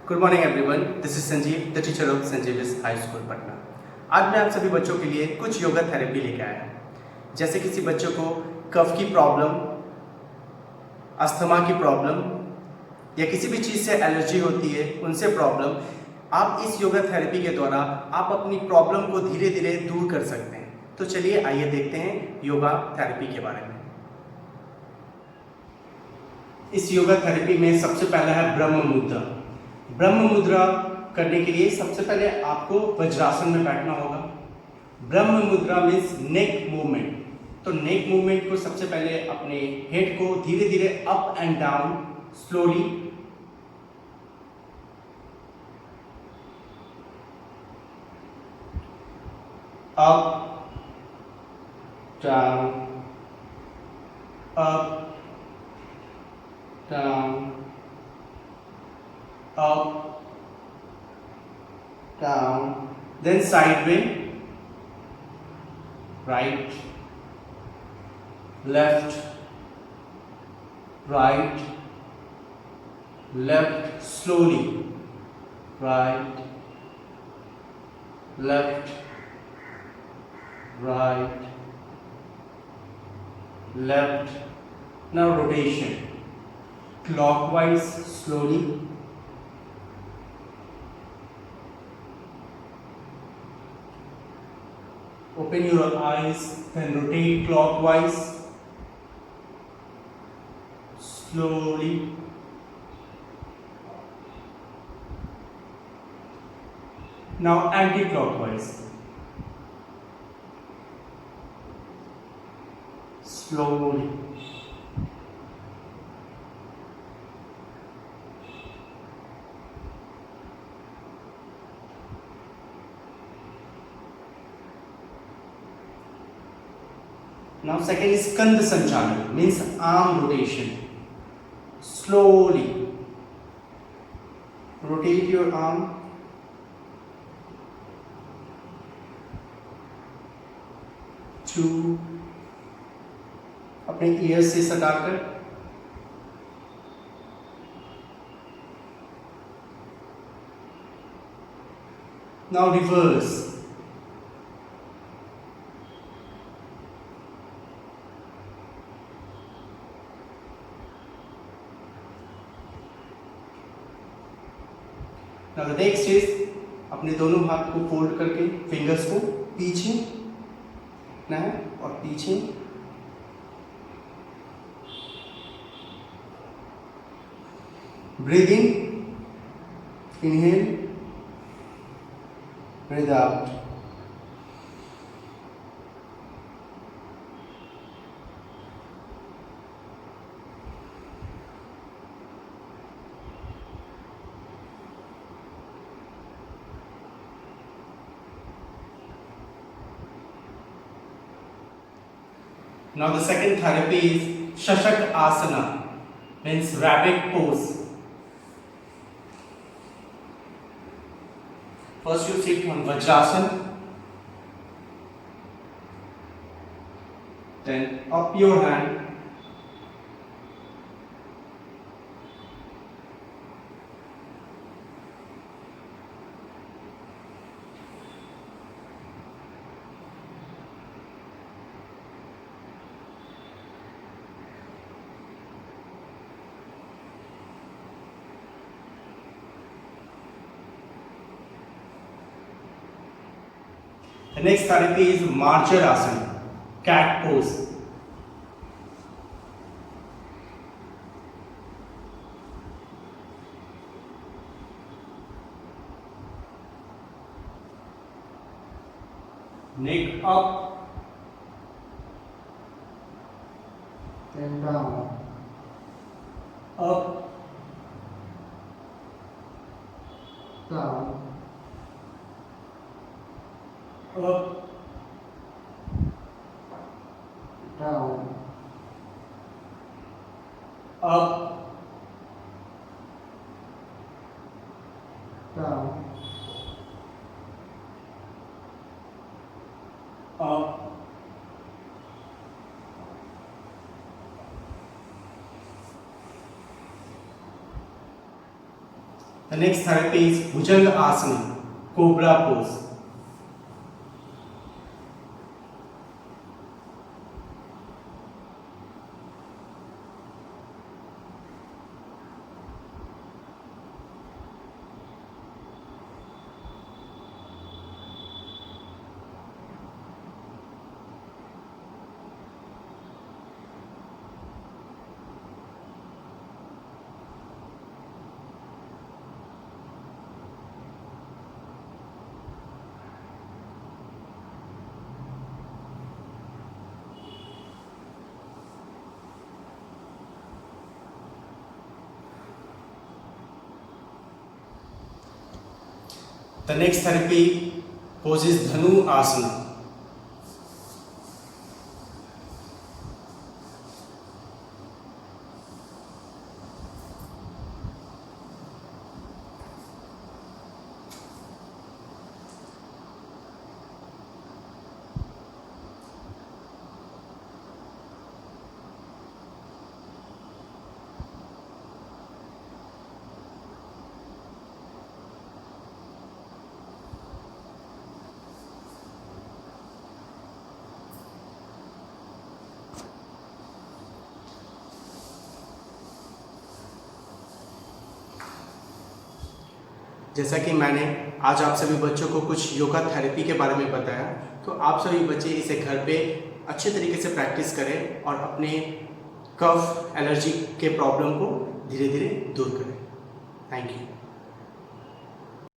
Good morning everyone, this is Sanjeev, the teacher of Sanjeev's high school Patna. आज मैं आप सभी बच्चों के लिए कुछ योगा थेरेपी लेके आया हूँ। जैसे किसी बच्चों को कफ की प्रॉब्लम, अस्थमा की प्रॉब्लम या किसी भी चीज़ से एलर्जी होती है, उनसे प्रॉब्लम, आप इस योगा थेरेपी के द्वारा आप अपनी प्रॉब्लम को धीरे धीरे दूर कर सकते हैं। तो चलिए आइए देखते हैं योगा थेरेपी के बारे में। इस योगा थेरेपी में सबसे पहला है ब्रह्म मुद्रा। ब्रह्म मुद्रा करने के लिए सबसे पहले आपको वज्रासन में बैठना होगा। ब्रह्म मुद्रा मीन्स नेक मूवमेंट। तो नेक मूवमेंट को सबसे पहले अपने हेड को धीरे धीरे up and down slowly up down up down, up, down, then sideway, right, left, right, left, slowly, right, left, right, left. Now rotation. Clockwise slowly, open your eyes, then rotate clockwise slowly, now anti-clockwise slowly. Now second is Skandha Sanchalan, means arm rotation. Slowly rotate your arm to अपने year से सटाकर now reverse. Now the next is अपने दोनों हाथ को fold करके fingers को पीछे ना है और पीछे breath in, inhale, breath out. Now the second therapy is Shashak Asana, means rabbit pose. First you sit on Vajrasana, then up your hand, the next therapy is Marcher Asana, cat pose. Neck up, then down, up, down, up, down, up, down, up. The next therapy is Bhujanga Asana, Cobra pose. The next therapy pose is Dhanu Asana. जैसा कि मैंने आज आप सभी बच्चों को कुछ yoga therapy के बारे में बताया, तो आप सभी बच्चे इसे घर पे अच्छे तरीके से प्रैक्टिस करें और अपने कफ एलर्जी के प्रॉब्लम को धीरे धीरे दूर करें। Thank you.